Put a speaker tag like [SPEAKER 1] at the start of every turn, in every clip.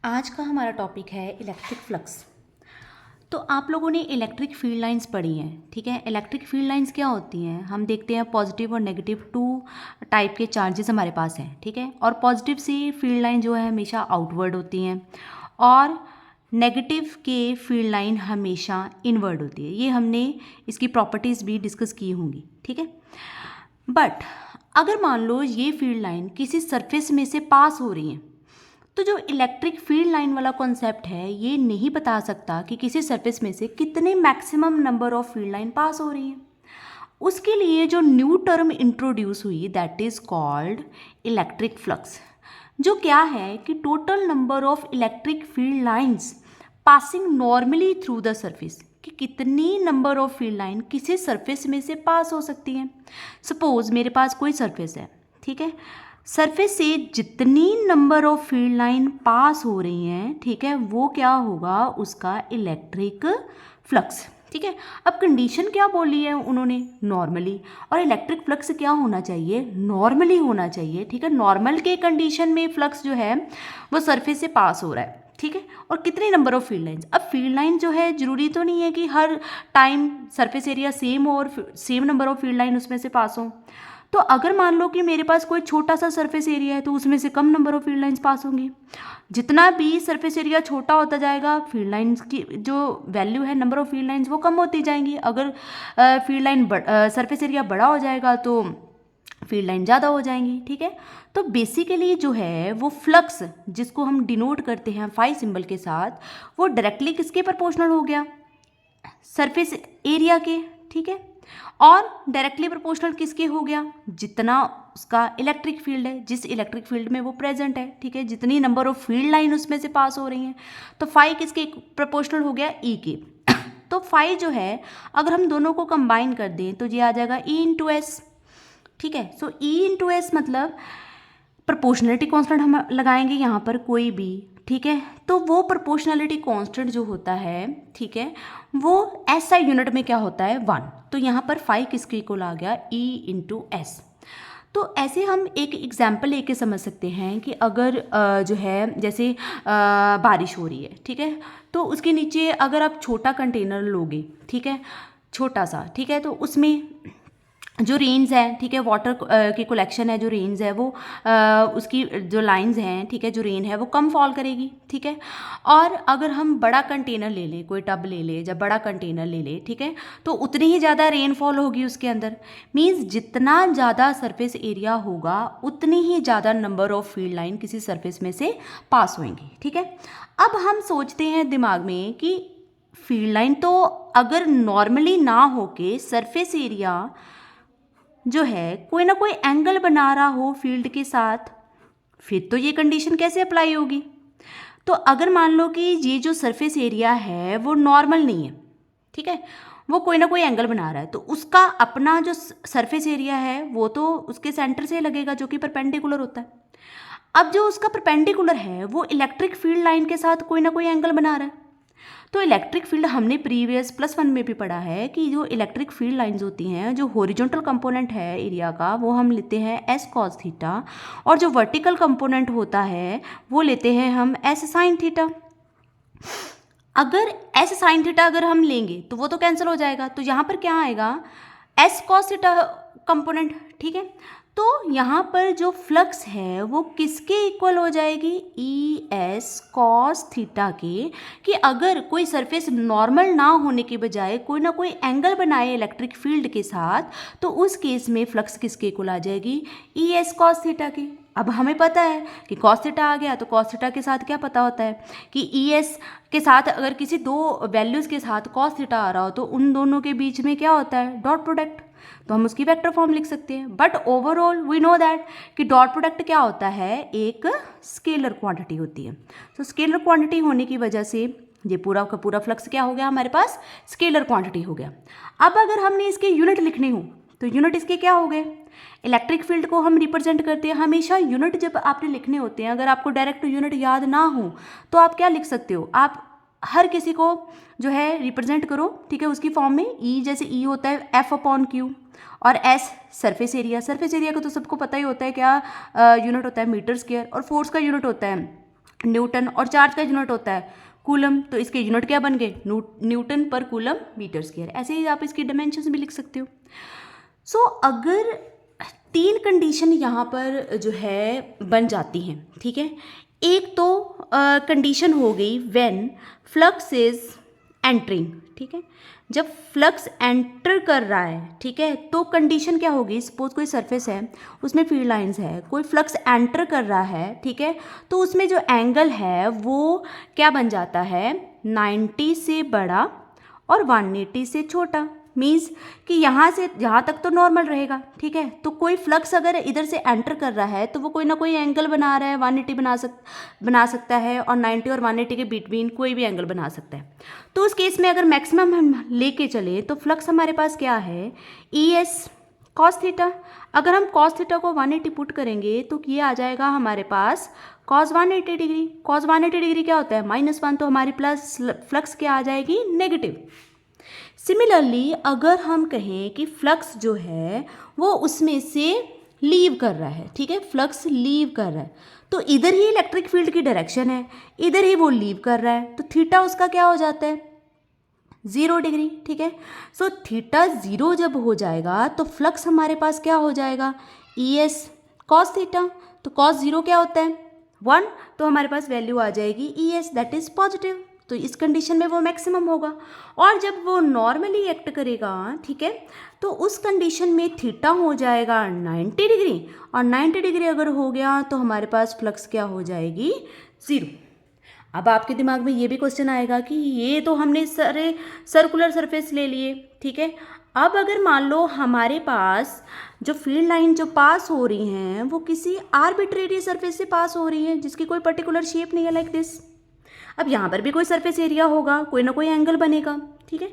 [SPEAKER 1] आज का हमारा टॉपिक है इलेक्ट्रिक फ्लक्स। तो आप लोगों ने इलेक्ट्रिक फील्ड लाइंस पढ़ी हैं, ठीक है। इलेक्ट्रिक फील्ड लाइंस क्या होती हैं, हम देखते हैं पॉजिटिव और नेगेटिव टू टाइप के चार्जेस हमारे पास हैं, ठीक है। और पॉजिटिव से फील्ड लाइन जो है हमेशा आउटवर्ड होती हैं और नेगेटिव के फील्ड लाइन हमेशा इनवर्ड होती है। ये हमने इसकी प्रॉपर्टीज़ भी डिस्कस की होंगी, ठीक है। बट अगर मान लो ये फील्ड लाइन किसी सरफेस में से पास हो रही हैं, तो जो इलेक्ट्रिक फील्ड लाइन वाला कॉन्सेप्ट है ये नहीं बता सकता कि किसी सरफेस में से कितने maximum number of field line pass हो रही हैं। उसके लिए जो न्यू टर्म इंट्रोड्यूस हुई that is called electric flux, जो क्या है कि total number of electric field lines passing normally through the surface, कि कितनी नंबर ऑफ फील्ड लाइन किसी सरफेस में से पास हो सकती हैं। सपोज मेरे पास कोई सरफेस है, ठीक है। सरफेस से जितनी number of field line pass हो रही हैं, ठीक है, वो क्या होगा, उसका इलेक्ट्रिक फ्लक्स, ठीक है। अब कंडीशन क्या बोली है उन्होंने, नॉर्मली। और इलेक्ट्रिक फ्लक्स क्या होना चाहिए, नॉर्मली होना चाहिए, ठीक है। नॉर्मल के कंडीशन में फ्लक्स जो है वो सरफेस से पास हो रहा है, ठीक है। और कितनी नंबर ऑफ फील्ड लाइंस, अब फील्ड लाइन जो है जरूरी तो नहीं है कि हर टाइम सरफेस एरिया सेम हो और same number of field line उसमें से पास हो। तो अगर मान लो कि मेरे पास कोई छोटा सा सरफेस एरिया है तो उसमें से कम number of field lines pass होंगी। जितना भी सरफेस एरिया छोटा होता जाएगा फील्ड लाइंस की जो वैल्यू है, नंबर ऑफ फील्ड लाइंस, वो कम होती जाएंगी। अगर फील्ड लाइन सरफेस एरिया बड़ा हो जाएगा तो फील्ड लाइन ज़्यादा हो जाएंगी, ठीक है। तो बेसिकली जो है वो फ्लक्स जिसको हम डिनोट करते हैं फाई सिंबल के साथ, वो डायरेक्टली किसके प्रोपोर्शनल हो गया, सरफेस एरिया के, ठीक है। और डायरेक्टली प्रोपोर्शनल किसके हो गया, जितना उसका इलेक्ट्रिक फील्ड है, जिस इलेक्ट्रिक फील्ड में वो प्रेजेंट है, ठीक है, जितनी नंबर ऑफ फील्ड लाइन उसमें से पास हो रही हैं। तो फाई किसके प्रोपोर्शनल हो गया, ई के। तो फाई जो है अगर हम दोनों को कंबाइन कर दें तो ये आ जाएगा ई इंटू एस, ठीक है। सो ई इंटू एस मतलब प्रोपोर्शनलिटी कांस्टेंट हम लगाएंगे यहाँ पर कोई भी, ठीक है। तो वो प्रोपोर्शनलिटी कांस्टेंट जो होता है, ठीक है, वो एस आई यूनिट में क्या होता है, 1। तो यहाँ पर फाई किसके इक्वल आ गया, ई इंटू एस। तो ऐसे हम एक एग्जाम्पल लेके समझ सकते हैं कि अगर जो है जैसे बारिश हो रही है, ठीक है, तो उसके नीचे अगर आप छोटा कंटेनर लोगे, ठीक है, छोटा सा, ठीक है, तो उसमें जो रेंज है, ठीक है, वाटर की कलेक्शन है, जो रेंज है वो उसकी जो लाइंस हैं, ठीक है, जो रेन है वो कम फॉल करेगी, ठीक है। और अगर हम बड़ा कंटेनर ले लें, कोई टब ले ले, जब बड़ा कंटेनर ले ले, ठीक है, तो उतनी ही ज़्यादा रेनफॉल होगी उसके अंदर। मींस जितना ज़्यादा सरफेस एरिया होगा उतनी ही ज़्यादा नंबर ऑफ फील्ड लाइन किसी सरफेस में से पास होंगी, ठीक है। अब हम सोचते हैं दिमाग में कि फील्ड लाइन तो अगर नॉर्मली ना होके सरफेस एरिया जो है कोई ना कोई एंगल बना रहा हो फील्ड के साथ, फिर तो ये कंडीशन कैसे अप्लाई होगी। तो अगर मान लो कि ये जो सरफेस एरिया है वो नॉर्मल नहीं है, ठीक है, वो कोई ना कोई एंगल बना रहा है, तो उसका अपना जो सरफेस एरिया है वो तो उसके सेंटर से लगेगा जो कि परपेंडिकुलर होता है। अब जो उसका परपेंडिकुलर है वो इलेक्ट्रिक फील्ड लाइन के साथ कोई ना कोई एंगल बना रहा है। तो इलेक्ट्रिक फील्ड हमने प्रीवियस +1 में भी पढ़ा है कि जो इलेक्ट्रिक फील्ड लाइंस होती हैं, जो हॉरिजॉन्टल कंपोनेंट है एरिया का वो हम लेते हैं एस कॉस थीटा, और जो वर्टिकल कंपोनेंट होता है वो लेते हैं हम एस साइन थीटा। अगर एस साइन थीटा अगर हम लेंगे तो वो तो कैंसिल हो जाएगा, तो यहाँ पर क्या आएगा, एस कॉस थीटा कंपोनेंट, ठीक है। तो यहाँ पर जो फ्लक्स है वो किसके इक्वल हो जाएगी, ई एस कॉस थीटा के। कि अगर कोई सरफेस नॉर्मल ना होने के बजाय कोई ना कोई एंगल बनाए इलेक्ट्रिक फील्ड के साथ, तो उस केस में फ्लक्स किसके इक्वल आ जाएगी, ई एस कॉस थीटा के। अब हमें पता है कि कॉस थीटा आ गया, तो कॉस थीटा के साथ क्या पता होता है कि ई एस के साथ अगर किसी दो वैल्यूज़ के साथ कॉस थीटा आ रहा हो तो उन दोनों के बीच में क्या होता है, डॉट प्रोडक्ट। तो हम उसकी वेक्टर फॉर्म लिख सकते हैं। But overall we know that कि डॉट प्रोडक्ट क्या होता है, एक स्केलर क्वांटिटी होती है। तो स्केलर क्वांटिटी होने की वजह से ये पूरा का पूरा फ्लक्स क्या हो गया, हमारे पास स्केलर क्वांटिटी हो गया। अब अगर हमने इसके यूनिट लिखने हो तो यूनिट इसके क्या हो गए, इलेक्ट्रिक फील्ड को हम रिप्रेजेंट करते हैं हमेशा यूनिट जब आपने लिखने होते हैं। अगर आपको डायरेक्ट यूनिट याद ना हो तो आप क्या लिख सकते हो, आप हर किसी को जो है रिप्रेजेंट करो, ठीक है, उसकी फॉर्म में। ई जैसे ई होता है एफ अपॉन क्यू, और S surface area. Surface area का तो सबको पता ही होता है क्या यूनिट होता है, मीटर स्क्वायर। और फोर्स का यूनिट होता है न्यूटन, और चार्ज का यूनिट होता है कूलम, तो इसके यूनिट क्या बन गए, न्यूटन पर कूलम मीटर स्क्वायर। ऐसे ही आप इसकी डायमेंशंस भी लिख सकते हो। सो अगर 3 कंडीशन यहाँ पर जो है बन जाती हैं, ठीक है। एक तो कंडीशन हो गई व्हेन फ्लक्स इज एंटरिंग, ठीक है, जब फ्लक्स एंटर कर रहा है, ठीक है, तो कंडीशन क्या होगी, सपोज कोई सरफेस है उसमें फील्ड लाइंस है, कोई फ्लक्स एंटर कर रहा है, ठीक है, तो उसमें जो एंगल है वो क्या बन जाता है, 90 से बड़ा और 180 से छोटा। मीन्स कि यहाँ से यहाँ तक तो नॉर्मल रहेगा, ठीक है, तो कोई फ्लक्स अगर इधर से एंटर कर रहा है तो वो कोई ना कोई एंगल बना रहा है, 180 बना सकता है, और 90 और 180 के बिटवीन कोई भी एंगल बना सकता है। तो उस केस में अगर मैक्सिमम हम लेके चले तो फ्लक्स हमारे पास क्या है, ई एस कॉस थीटा। अगर हम कॉस थीटा को 180 पुट करेंगे तो ये आ जाएगा हमारे पास कॉस 180 डिग्री। कॉस 180 डिग्री क्या होता है, -1, तो हमारी प्लस फ्लक्स क्या आ जाएगी, नेगेटिव। सिमिलरली अगर हम कहें कि फ्लक्स जो है वो उसमें से लीव कर रहा है, ठीक है, फ्लक्स लीव कर रहा है, तो इधर ही इलेक्ट्रिक फील्ड की डायरेक्शन है, इधर ही वो लीव कर रहा है, तो थीटा उसका क्या हो जाता है, 0 डिग्री, ठीक है। सो थीटा 0 जब हो जाएगा तो फ्लक्स हमारे पास क्या हो जाएगा, ई एस कॉस थीटा, तो कॉस 0 क्या होता है, 1, तो हमारे पास वैल्यू आ जाएगी E S that is positive. तो इस कंडीशन में वो मैक्सिमम होगा। और जब वो नॉर्मली एक्ट करेगा, ठीक है, तो उस कंडीशन में थीटा हो जाएगा 90 डिग्री, और 90 डिग्री अगर हो गया तो हमारे पास फ्लक्स क्या हो जाएगी, 0। अब आपके दिमाग में ये भी क्वेश्चन आएगा कि ये तो हमने सारे सर्कुलर सरफेस ले लिए, ठीक है, अब अगर मान लो हमारे पास जो फील्ड लाइन जो पास हो रही हैं वो किसी आर्बिट्रेरी सरफेस से पास हो रही है जिसकी कोई पर्टिकुलर शेप नहीं है, लाइक दिस। अब यहाँ पर भी कोई सरफेस एरिया होगा, कोई ना कोई एंगल बनेगा, ठीक है।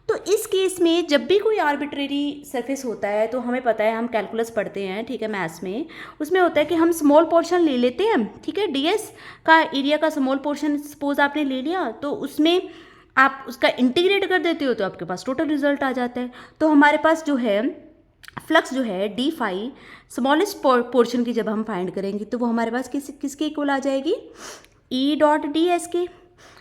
[SPEAKER 1] तो इस केस में जब भी कोई आर्बिट्रेरी सरफेस होता है तो हमें पता है, हम कैलकुलस पढ़ते हैं, ठीक है, मैथ्स में, उसमें होता है कि हम स्मॉल पोर्शन ले लेते हैं, ठीक है, डीएस का एरिया का स्मॉल पोर्शन सपोज आपने ले लिया, तो उसमें आप उसका इंटीग्रेट कर देते हो तो आपके पास टोटल रिजल्ट आ जाता है। तो हमारे पास जो है फ्लक्स जो है डी फाई स्मॉलेस्ट पोर्शन की जब हम फाइंड करेंगे तो वो हमारे पास किसके इक्वल आ जाएगी, ई डॉट डी एस के।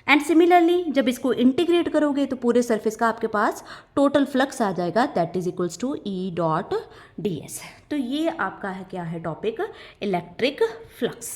[SPEAKER 1] एंड सिमिलरली जब इसको इंटीग्रेट करोगे तो पूरे सरफेस का आपके पास टोटल फ्लक्स आ जाएगा, that is equals to E dot D S. तो ये आपका है क्या है टॉपिक, इलेक्ट्रिक फ्लक्स।